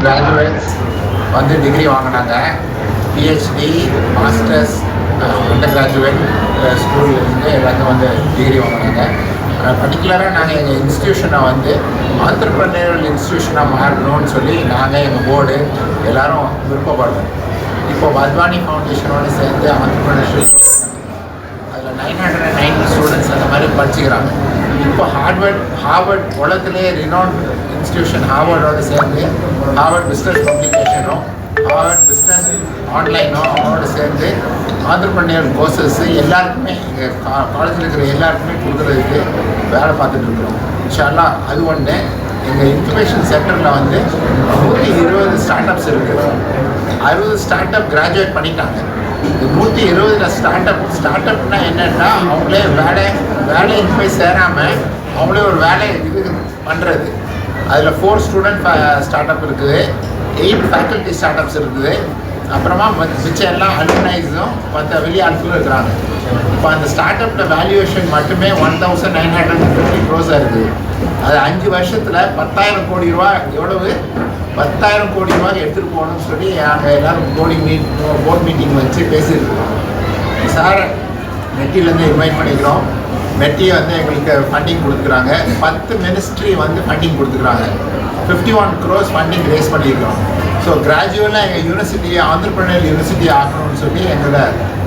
Graduates வந்து degree வாங்கினாங்க. PhD, masters, under graduate ஸ்கூல்லேருந்து எல்லாத்தையும் வந்து டிகிரி வாங்கினாங்க. பர்டிகுலராக நாங்கள் எங்கள் இன்ஸ்டியூஷனை வந்து ஆண்டர்ப்ரனியரல் இன்ஸ்டியூஷனாக மாறணும்னு சொல்லி நாங்கள் எங்கள் போர்டு எல்லோரும் விருப்பப்படுறோம். இப்போது வத்வானி ஃபவுண்டேஷனோடு சேர்ந்து ஆண்டர்ப்ரனர்ஷிப் அதில் 990 ஸ்டூடெண்ட்ஸ் அந்த மாதிரி படிச்சுக்கிறாங்க. இப்போ ஹார்வர்ட் உலகத்திலே ரினவுண்ட் இன்ஸ்டியூஷன் ஹார்வர்டோடு சேர்ந்து ஹார்வர்ட் பிஸ்னஸ் பப்ளிகேஷனும் ஹார்வர்ட் பிஸ்னஸ் ஆன்லைனும் அவனோட சேர்ந்து ஆண்டர்ப்ரனியர் கோர்சஸ் எல்லாருக்குமே எங்கள் காலேஜில் இருக்கிற எல்லாருக்குமே கொடுக்குறதுக்கு வேலை பார்த்துட்ருக்குறோம். இன்ஷா அல்லாஹ் அது ஒன்று. எங்கள் இன்குபேஷன் சென்டரில் வந்து 120 ஸ்டார்ட் அப்ஸ் இருக்குது. 60 ஸ்டார்ட் அப் கிராஜுவேட் பண்ணிட்டாங்க. இந்த 120 ஸ்டார்ட் அப்னா என்னென்னா அவங்களே வேலைக்கு போய் சேராமல் அவங்களே ஒரு வேலை இது பண்ணுறது. அதில் 4 ஸ்டூடெண்ட் ஸ்டார்ட் அப் இருக்குது, 8 ஃபேக்கல்ட்டி ஸ்டார்ட் அப்ஸ் இருக்குது. அப்புறமா மிச்சம் எல்லாம் அலுமினைஸும் மற்ற வெளியாட்களும் இருக்கிறாங்க. இப்போ அந்த ஸ்டார்ட் அப்பில் வேல்யூவேஷன் மட்டுமே 1950 crores இருக்குது. அது 5 வருஷத்தில் 10,000 கோடி ரூபா. எவ்வளவு? 10,000 கோடி ரூபாய்க்கு எடுத்துகிட்டு போகணும்னு சொல்லி நாங்கள் எல்லோரும் போர்ட் மீட்டிங் வச்சு பேசியிருக்கிறோம். சார் மெட்டிலேருந்து இன்வைட் பண்ணிக்கிறோம். மெட்டி வந்து எங்களுக்கு ஃபண்டிங் கொடுத்துக்கிறாங்க. 10 மினிஸ்ட்ரி வந்து ஃபண்டிங் கொடுத்துக்கிறாங்க. 51 crores ஃபண்டிங் ரேஸ் பண்ணியிருக்கிறோம். ஸோ கிராஜுவலாக எங்கள் யூனிவர்சிட்டியை ஆண்டர்ப்ரனியர் யூனிவர்சிட்டி ஆக்கணும்னு சொல்லி எங்களோட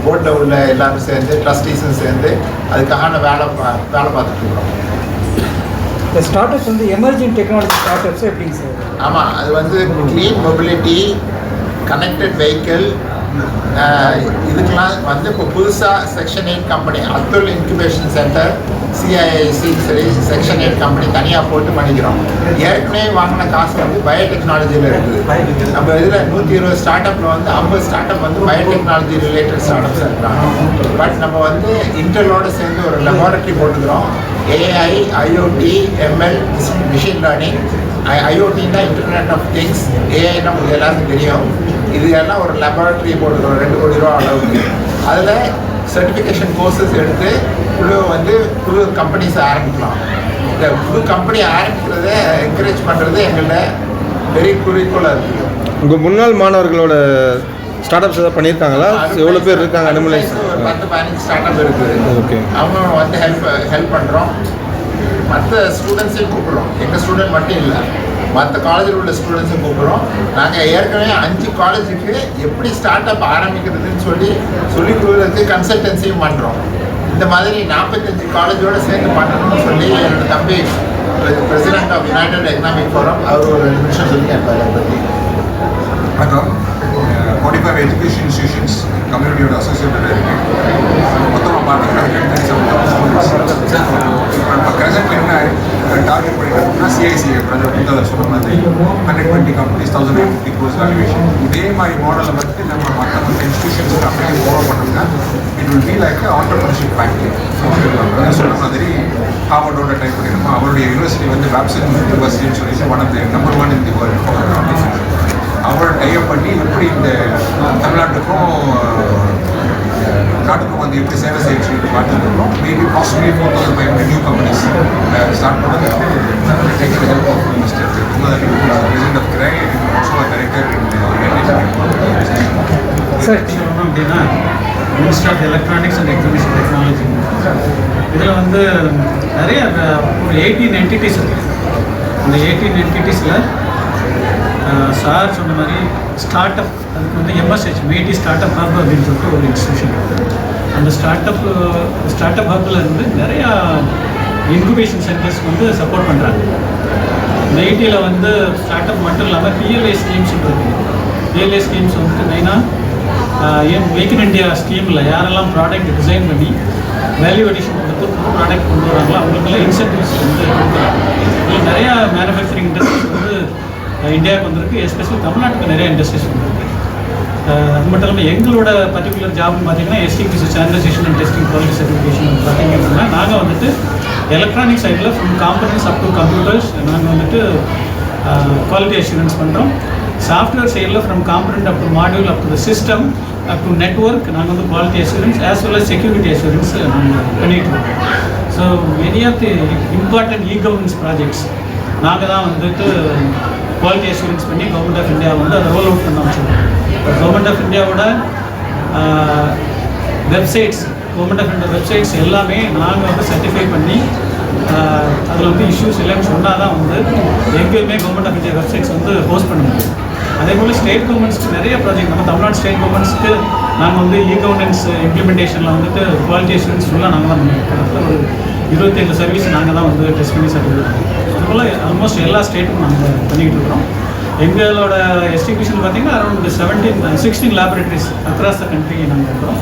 போர்டில் உள்ள எல்லோரும் சேர்ந்து ட்ரஸ்டீஸும் சேர்ந்து அதுக்கான வேலை பார்த்துட்ருக்குறோம். இந்த ஸ்டார்ட் அப்ஸ் வந்து எமர்ஜிங் டெக்னாலஜி ஸ்டார்ட் அப்ஸ் எப்படிங்க சார்? ஆமாம், அது வந்து க்ளீன் மொபிலிட்டி, கனெக்டட் வெஹிக்கிள், இதுக்கெல்லாம் வந்து இப்போ புதுசாக section 8 company Abdul incubation centre சிஐஐசின்னு சொல்லி செக்ஷன் 8 கம்பெனி தனியாக போட்டு பண்ணிக்கிறோம். ஏற்கனவே வாங்கின காசு வந்து பயோடெக்னாலஜியில் இருக்குது. நம்ம இதில் 120 ஸ்டார்ட் அப்பில் வந்து 50 ஸ்டார்ட் அப் வந்து பயோடெக்னாலஜி ரிலேட்டட் ஸ்டார்ட் அப்ஸ் இருக்கிறாங்க. பட் நம்ம வந்து இன்டர்லோடு சேர்ந்து ஒரு லெபார்ட்டரி போட்டுக்கிறோம். AI, IoT, ML, machine learning. ஐஓடின்னா இன்டர்நெட் ஆஃப் திங்ஸ், ஏஐ நமக்கு எல்லாருக்கும் தெரியும். இது எல்லாம் ஒரு லெபார்ட்டரி போட்டுக்கிறோம் 2 கோடி ரூபா அளவுக்கு. அதில் சர்டிஃபிகேஷன் கோர்சஸ் எடுத்து புது கம்பெனிஸ் ஆரம்பிக்கலாம். இந்த புது கம்பெனி ஆரம்பிக்கிறத என்கரேஜ் பண்ணுறது எங்கள்கிட்ட பெரிய குறிக்கோளாக இருக்குது. உங்கள் முன்னாள் மாணவர்களோட ஸ்டார்ட் அப்ஸ் ஏதாவது பண்ணியிருக்காங்களா? எவ்வளோ பேர் இருக்காங்க? அனிமலைஸ் 10-15 ஸ்டார்ட் அப் இருக்குது. ஓகே, அவங்க வந்து ஹெல்ப் பண்ணுறோம். மற்ற ஸ்டூடெண்ட்ஸையும் கூப்பிட்றோம். எங்கள் ஸ்டூடெண்ட் மட்டும் இல்லை, மற்ற காலேஜில் உள்ள ஸ்டூடெண்ட்ஸும் கூப்பிட்றோம். நாங்கள் ஏற்கனவே 5 காலேஜுக்கு எப்படி ஸ்டார்ட் அப் ஆரம்பிக்கிறதுன்னு சொல்லி கொடுக்குறதுக்கு கன்சல்டன்சியும் பண்ணுறோம். இந்த மாதிரி 45 காலேஜோடு சேர்ந்து பண்ணணும்னு சொல்லி என்னோடய தம்பி president of united economic forum அவர் ஒரு 2 நிமிஷம் சொல்லி கேட்பார். அதை பற்றி வணக்கம். 45 எஜுகேஷன் இன்ஸ்டியூஷன்ஸ் கம்யூனிட்டியோட அசோசியேட்டட் இருக்குது. மொத்தமாக பார்த்தீங்கன்னா 137 இப்போ ப்ரெசென்ட்ல என்ன டார்கெட் பண்ணிட்டோம்னா சிஐசிஐ பிரதர் சொன்ன மாதிரி 120 கம்பெனிஸ் 1,050 crores வேல்யூவேஷன். இதே மாதிரி மாடலை வந்து நம்ம மற்ற இன்ஸ்டியூஷன்ஸுக்கு அப்படியே ஃபாலோ பண்ணோம்னா it will be like entrepreneurship factory. சொன்ன மாதிரி ஹார்வர்டோட டைப் பண்ணிடணும். அவருடைய யூனிவர்சிட்டி வந்து வேப்சன் யூனிவர்சிட்டின்னு சொல்லிட்டு one of the number 1 in the world. அவரை டைப் பண்ணி எப்படி இந்த தமிழ்நாட்டுக்கும் நாட்டுக்கும் வந்து எப்படி சேவை செய்யச்சு பார்த்துருக்கோம். Maybe possibly 4,500 new companies start பண்ணது take the help of mister president of கிரை ஆல்சோ டைரக்டர் சார் அப்படின்னா ministry of electronics and information technology இதில் வந்து நிறைய ஒரு 18 என்டிட்டிஸ் இருக்குது. அந்த 18 என்டிட்டிஸில் சார் சொன்ன மாதிரி ஸ்டார்ட் அப் அதுக்கு வந்து MSH Maddy start up hub அப்படின்னு சொல்லிட்டு ஒரு இன்ஸ்டியூஷன். அந்த ஸ்டார்ட் அப் ஹப்பில் இருந்து நிறையா இன்குபேஷன் சென்டர்ஸ் வந்து சப்போர்ட் பண்ணுறாங்க. மேடியில் வந்து ஸ்டார்ட் அப் மட்டும் இல்லாமல் பிஎல்ஐ ஸ்கீம்ஸ் இருக்குது. பிஎல்ஐ ஸ்கீம்ஸ் வந்து மெயினாக மேக் இன் இண்டியா ஸ்கீமில் யாரெல்லாம் ப்ராடக்ட் டிசைன் பண்ணி வேல்யூ அடிஷன் கொடுத்து புது ப்ராடக்ட் கொண்டு வராங்களோ அவங்களுக்கெல்லாம் இன்சென்டிவ்ஸ் வந்து கொடுக்குறாங்க. இதில் நிறையா மேனுஃபேக்சரிங் இண்டஸ்ட்ரீஸ் வந்து இந்தியாவுக்கு வந்திருக்கு. எஸ்பெஷலி தமிழ்நாட்டுக்கு நிறைய இண்டஸ்ட்ரீஸ் வந்துருக்கு. அது மட்டும் இல்லாமல் எங்களோட பர்டிகுலர் ஜாப்னு பார்த்தீங்கன்னா STQC standardisation and testing quality certification பார்த்தீங்கன்னா நாங்கள் வந்துட்டு எலக்ட்ரானிக் சைடில் from components up to computers நாங்கள் வந்துட்டு குவாலிட்டி அஷூரன்ஸ் பண்ணுறோம். சாஃப்ட்வேர் சைடில் from component up to module up to the system up to network நாங்கள் வந்து quality assurance as well as security assurance நாங்கள் பண்ணிகிட்டு இருக்கோம். So many of the important e governance projects நாங்கள் தான் வந்துட்டு குவாலிட்டி அஷூரன்ஸ் பண்ணி கவர்மெண்ட் ஆஃப் இந்தியா வந்து அதை ரோல் அவுட் பண்ண வச்சுருக்கோம். கவர்மெண்ட் ஆஃப் இந்தியாவோட வெப்சைட்ஸ் வெப்சைட்ஸ் எல்லாமே நாங்கள் வந்து சர்டிஃபை பண்ணி அதில் வந்து இஷ்யூஸ் எல்லாம் சொன்னால் தான் வந்து எங்கேயுமே கவர்மெண்ட் ஆஃப் இந்தியா வெப்சைட்ஸ் வந்து ஹோஸ்ட் பண்ண முடியும். அதே போல் ஸ்டேட் கவர்மெண்ட்ஸ்க்கு நிறைய ப்ராஜெக்ட் நம்ம தமிழ்நாடு ஸ்டேட் கவர்மெண்ட்ஸ்க்கு நாங்கள் வந்து கவர்னன்ஸ் இம்ப்ளிமெண்டேஷனில் வந்துட்டு குவாலிட்டி அஷூரன்ஸ் ஃபுல்லாக நாங்கள் தான் பண்ணியிருக்கோம். ஒரு 25 சர்வீஸ் நாங்கள் தான் வந்து டெஸ்ட் பண்ணி சர்டிஃபிகேட் பண்ணுறோம். அதுபோல் ஆல்மோஸ்ட் எல்லா ஸ்டேட்டுக்கும் நாங்கள் பண்ணிக்கிட்டு இருக்கிறோம். எங்களோட எஸ்டிபிஷன் பார்த்திங்கன்னா around 16 laboratories across the country நாங்கள் இருக்கிறோம்.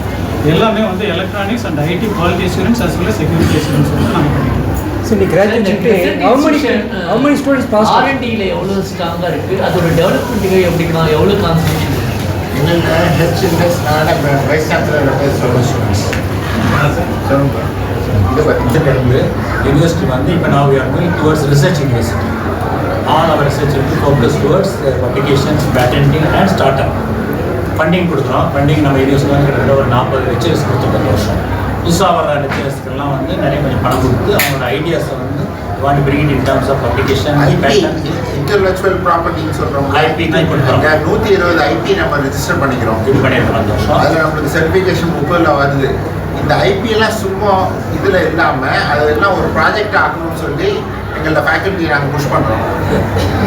எல்லாமே வந்து electronics and IT quality assurance as well security assurance வந்து நாங்கள் பண்ணிட்டு இருக்கோம். So, the graduate how many students passed? R&Dல எவ்வளவு ஸ்ட்ராங்கா இருக்கு, அதோட டெவலப்மெண்ட்டுக்கு எப்படின்னா எவ்வளவு கான்சென்ட்ரேஷன் இருக்கு? எங்கள்கிட்ட H index vice chancellor students university வந்து இப்போ now we are moving towards research university. All our research will be focused towards publications, patenting and startup. Funding கொடுக்குறோம். ஃபண்டிங் நம்ம யூனிவர்சிட்டி வந்து கிட்டத்தட்ட ஒரு 40 லெக்சர்ஸ் கொடுத்துருக்க வருஷம். புதுசாக வர லெக்சர்ஸ்க்கெல்லாம் வந்து நிறைய கொஞ்சம் பணம் கொடுத்து அவங்களோட ஐடியாஸை வந்து want bring it in terms of publication, intellectual ப்ராப்பர்ட்டின்னு சொல்கிறோம். ஐபி கொடுக்குறோம். 120 ஐபி நம்ம ரெஜிஸ்டர் பண்ணிக்கிறோம். இது பண்ணியிருக்கோம் அந்த வருஷம். அதில் நம்மளுக்கு சர்டிஃபிகேஷன் 30 வருது. இந்த ஐபிஎல்லாம் சும்மா இதில் இல்லாமல் அதெல்லாம் ஒரு ப்ராஜெக்ட் ஆக்கணும்னு சொல்லி எங்களோட ஃபேக்கல்ட்டி நாங்கள் புஷ் பண்ணுறோம்.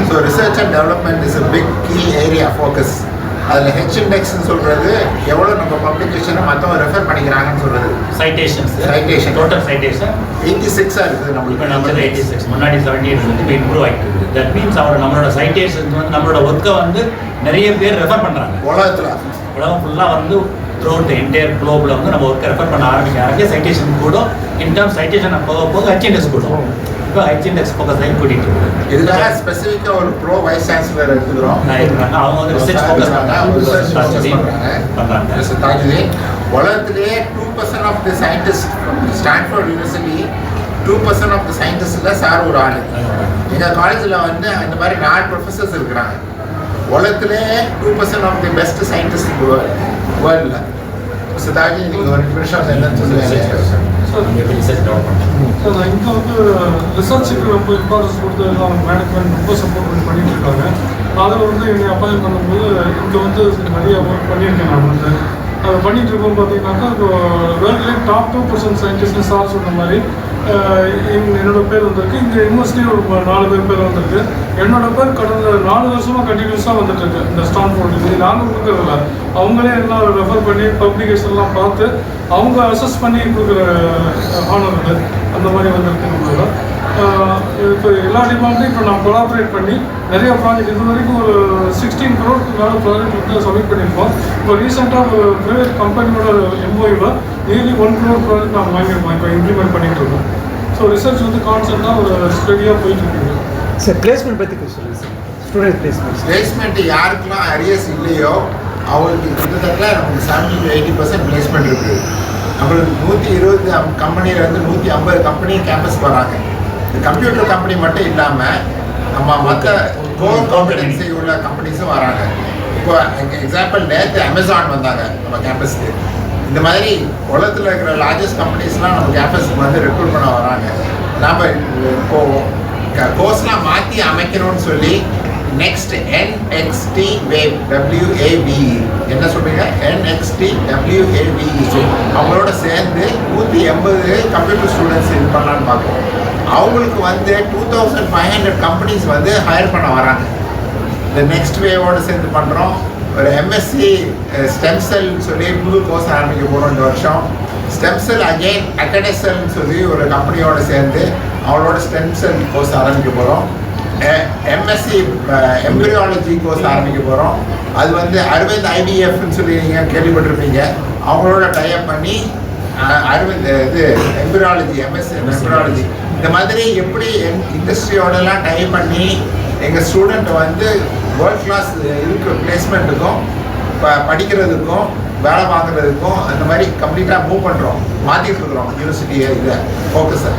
So research and development is a big key area focus. அதில் ஹெச் இண்டெக்ஸ்ன்னு சொல்கிறது எவ்வளோ நம்ம பப்ளிகேஷனை மற்றவங்க ரெஃபர் பண்ணிக்கிறாங்கன்னு சொல்கிறது. சைட்டேஷன் டோட்டல் சைட்டேஷன் 86 இருக்குது நம்மளுக்கு. இப்போ நம்ம 86, முன்னாடி 78 வந்து இப்போ இம்ப்ரூவ் ஆகிட்டு இருக்குது. தட் மீன்ஸ் நம்மளோட சைட்டேஷன் வந்து நம்மளோட ஒர்க்கை வந்து நிறைய பேர் ரெஃபர் பண்ணுறாங்க. உலகம் ஃபுல்லாக வந்து த்ரூஅவுட் த என்டையர் குளோபில் வந்து நம்ம ஒர்க்கை ரெஃபர் பண்ண ஆரம்பிக்க சைட்டேஷன் கூட இன்டர்ம் சைட்டேஷன் போக ஹெச் இண்டெக்ஸ் கூடும். இப்போ ஹெச் இண்டெக்ஸ் ஃபோக்கஸ் ஆகி கூட்டிகிட்டு இருக்குது. இதுக்காக ஸ்பெசிஃபிக்காக ஒரு ப்ரோ வைஸ் சான்சலர் எடுத்துக்கிறோம். அவங்க வந்து ரிசர்ச் ஃபோக்கஸ் பண்ணுறாங்க. உலகத்திலேயே 2% of the scientist Stanford university 2% of the சயின்டிஸ்டில் சார் ஒரு ஆள். எங்கள் காலேஜில் வந்து அந்த மாதிரி 4 ப்ரொஃபஸர்ஸ் இருக்கிறாங்க. உலகத்திலே 2% ஆஃப் தி பெஸ்ட் சயின்டிஸ்ட் வேர்ல்டில். சிதாஜி நீங்கள் ஒரு நிமிஷம் என்னன்னு சொல்லுவேன். இங்கே வந்து ரிசர்ச்சுக்கு ரொம்ப இம்பார்ட்டன்ஸ் கொடுத்து எல்லாம் மேனேஜ்மெண்ட் ரொம்ப சப்போர்ட் பண்ணிட்டு இருக்காங்க. அதில் வந்து என்னை அப்பாயின் பண்ணும்போது இங்கே வந்து நிறைய ஒர்க் பண்ணியிருக்கேன். நான் வந்து அதை பண்ணிகிட்டு இருக்கோம் பார்த்தீங்கன்னாக்கா இப்போ வேர்ல்ட்லேயே டாப் 2% சயின்டிஸ்ட்னு சார் சொன்ன மாதிரி என்னோட பேர் வந்திருக்கு. இந்த யூனிவர்சிட்டி ஒரு 4 பேர் வந்திருக்கு. என்னோட பேர் கடந்த 4 வருஷமாக கண்டினியூஸாக வந்துட்டு இருக்கு. இந்த ஸ்டான்ஃபோர்ட் இது நாங்கள் கொடுக்குறதில்ல, அவங்களே எல்லாம் ரெஃபர் பண்ணி பப்ளிகேஷன்லாம் பார்த்து அவங்க அசஸ் பண்ணி கொடுக்குற ஆனர்கள் அந்த மாதிரி வந்துருக்கு. நம்மளோட இப்போ எல்லா டிபார்ட்மெண்ட்டும் இப்போ நான் கொலாபரேட் பண்ணி நிறைய ப்ராஜெக்ட் இது வரைக்கும் ஒரு 16 crore மேலே ப்ராஜெக்ட் வந்து சப்மிட் பண்ணியிருக்கோம். இப்போ ரீசெண்டாக ஒரு ப்ரைவேட் கம்பெனியோட எம்ஓயில் நியர்லி 1 crore ப்ராஜெக்ட் நாங்கள் வாங்கியிருக்கோம். இப்போ இம்ப்ளிமெண்ட் பண்ணிகிட்டு இருக்கோம். ஸோ ரிசர்ச் வந்து கான்செப்டாக ஒரு ஸ்டடியாக போயிட்டு இருக்குது. சார் பிளேஸ்மெண்ட் பற்றி சொல்லுங்கள் சார். ஸ்டூடெண்ட் பிளேஸ்மெண்ட்டு யாருக்கெல்லாம் அரியர்ஸ் இல்லையோ அவங்களுக்கு கிட்டத்தட்ட நமக்கு 70-80% பிளேஸ்மெண்ட் இருக்குது. நம்மளுக்கு 120 கம்பெனியில் வந்து 150 கம்பெனி கேம்பஸ் வராங்க. கம்ப்யூட்டர் கம்பெனி மட்டும் இல்லாமல் நம்ம மற்ற கோர் காம்படன்சி உள்ள கம்பெனிஸும் வராங்க. இப்போ எக்ஸாம்பிள் நேற்று அமேசான் வந்தாங்க நம்ம கேம்பஸ்க்கு. இந்த மாதிரி உலகத்தில் இருக்கிற லார்ஜஸ்ட் கம்பெனிஸ்லாம் நம்ம கேம்பஸ்க்கு வந்து ரெக்ரூட் பண்ண வராங்க. நாம் இப்போது கோர்ஸ்லாம் மாற்றி அமைக்கணும்னு சொல்லி நெக்ஸ்ட் NXT வேவ் WAVE என்ன சொல்கிறீங்க NXT WAVE அவங்களோட சேர்ந்து 180 கம்ப்யூட்டர் ஸ்டூடெண்ட்ஸ் இது பண்ணலான்னு பார்ப்போம். அவங்களுக்கு வந்து 2500 கம்பெனிஸ் வந்து ஹையர் பண்ண வராங்க. இந்த நெக்ஸ்ட் வேவோடு சேர்ந்து பண்ணுறோம். ஒரு MSc ஸ்டெம் செல்னு சொல்லி புது கோர்ஸ் ஆரம்பிக்க போகிறோம் இந்த வருஷம். ஸ்டெம் செல் அகெயின் அகடெசல்னு சொல்லி ஒரு கம்பெனியோடு சேர்ந்து அவங்களோட ஸ்டெம் செல் கோர்ஸ் ஆரம்பிக்க போகிறோம். MSc எம்பிரியாலஜி கோர்ஸ் ஆரம்பிக்க போகிறோம். அது வந்து அரவிந்த் IVFன்னு சொல்லி நீங்கள் கேள்விப்பட்டிருப்பீங்க. அவங்களோட டைப் பண்ணி அரவிந்த் இது எம்பிரியாலஜி MSc எம்பிரியாலஜி இந்த மாதிரி எப்படி இண்டஸ்ட்ரியோடலாம் டைப் பண்ணி எங்கள் ஸ்டூடெண்ட்டை வந்து வேர்ல்ட் கிளாஸ் இருக்கிற பிளேஸ்மெண்ட்டுக்கும் படிக்கிறதுக்கும் வேலை வாங்குறதுக்கும் அந்த மாதிரி கம்ப்ளீட்டாக மூவ் பண்ணுறோம். மாற்றிட்டு இருக்கிறோம் யூனிவர்சிட்டியை இதை ஃபோக்கஸை.